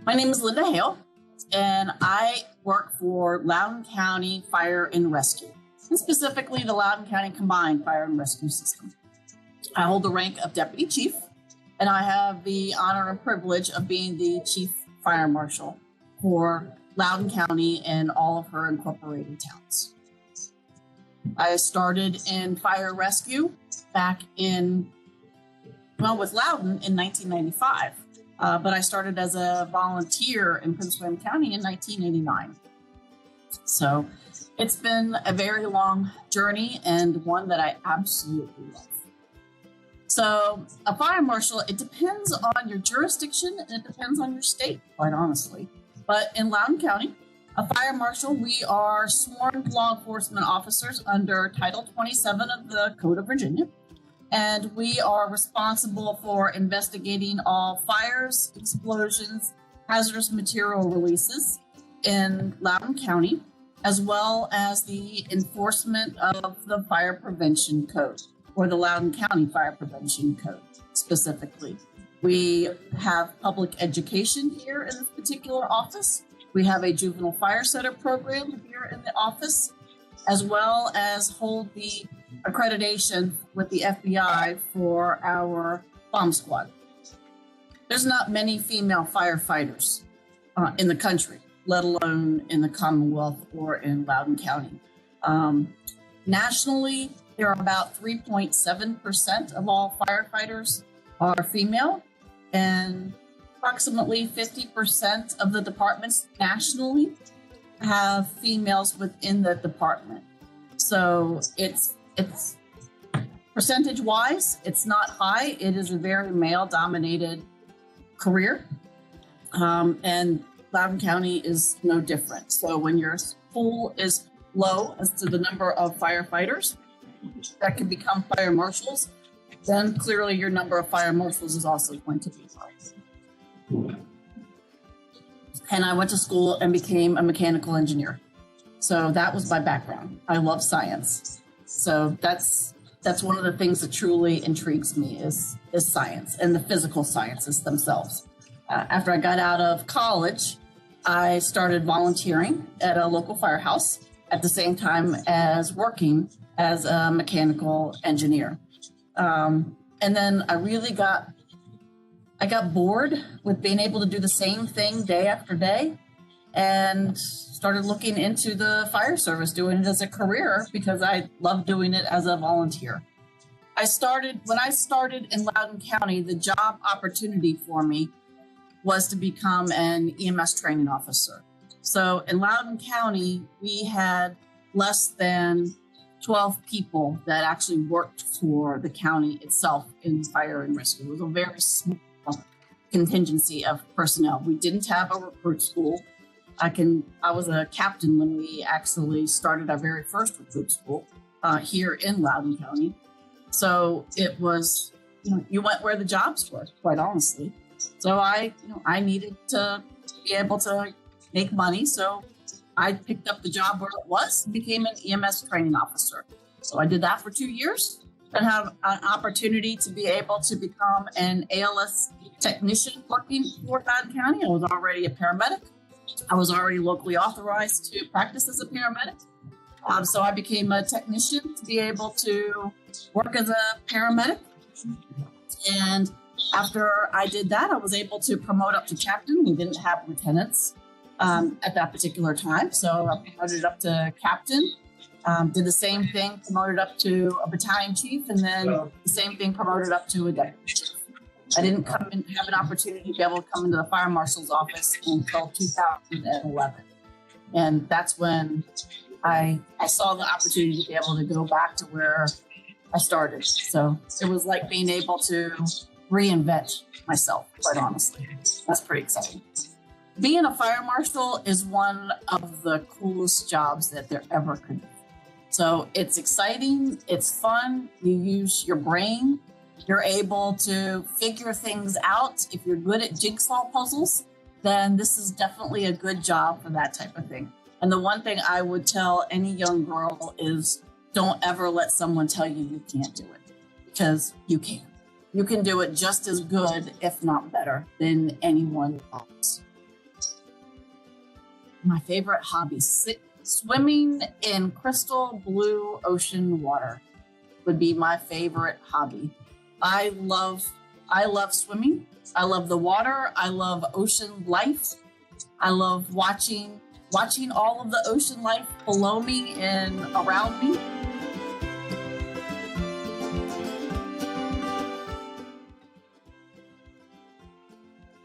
My name is Linda Hale, and I work for Loudoun County Fire and Rescue, and specifically the Loudoun County Combined Fire and Rescue System. I hold the rank of Deputy Chief, and I have the honor and privilege of being the Chief Fire Marshal for Loudoun County and all of her incorporated towns. I started in fire rescue back with Loudoun in 1995. But I started as a volunteer in Prince William County in 1989. So it's been a very long journey and one that I absolutely love. So a fire marshal, it depends on your jurisdiction and it depends on your state, quite honestly. But in Loudoun County, a fire marshal, we are sworn law enforcement officers under Title 27 of the Code of Virginia. And we are responsible for investigating all fires, explosions, hazardous material releases in Loudoun County, as well as the enforcement of the Fire Prevention Code, or the Loudoun County Fire Prevention Code specifically. We have public education here in this particular office. We have a juvenile fire setter program here in the office, as well as hold the accreditation with the FBI for our bomb squad. There's not many female firefighters in the country, let alone in the Commonwealth or in Loudoun County. Nationally, there are about 3.7% of all firefighters are female, and approximately 50% of the departments nationally have females within the department. So it's percentage-wise, it's not high. It is a very male-dominated career, and Loudoun County is no different. So when your pool is low as to the number of firefighters that can become fire marshals, then clearly your number of fire marshals is also going to be low. And I went to school and became a mechanical engineer. So that was my background. I love science. So that's one of the things that truly intrigues me is science and the physical sciences themselves. After I got out of college, I started volunteering at a local firehouse at the same time as working as a mechanical engineer. And then I got bored with being able to do the same thing day after day and started looking into the fire service, doing it as a career because I love doing it as a volunteer. When I started in Loudoun County, the job opportunity for me was to become an EMS training officer. So in Loudoun County, we had less than 12 people that actually worked for the county itself in fire and rescue. It was a very small contingency of personnel. We didn't have a recruit school. I was a captain when we actually started our very first recruit school here in Loudoun County. So it was, you went where the jobs were, quite honestly. So I needed to be able to make money. So I picked up the job where it was, became an EMS training officer. So I did that for 2 years and have an opportunity to be able to become an ALS technician working for Loudoun County. I was already a paramedic. I was already locally authorized to practice as a paramedic. So I became a technician to be able to work as a paramedic. And after I did that, I was able to promote up to captain. We didn't have lieutenants at that particular time. So I promoted up to captain, did the same thing, promoted up to a battalion chief, and then the same thing, promoted up to a deputy chief. I didn't come and have an opportunity to be able to come into the fire marshal's office until 2011. And that's when I saw the opportunity to be able to go back to where I started. So it was like being able to reinvent myself, quite honestly. That's pretty exciting. Being a fire marshal is one of the coolest jobs that there ever could be. So it's exciting, it's fun, you use your brain, you're able to figure things out. If you're good at jigsaw puzzles, then this is definitely a good job for that type of thing. And the one thing I would tell any young girl is don't ever let someone tell you you can't do it, because you can. You can do it just as good, if not better, than anyone else. My favorite hobby, swimming in crystal blue ocean water would be my favorite hobby. I love swimming. I love the water. I love ocean life. I love watching all of the ocean life below me and around me.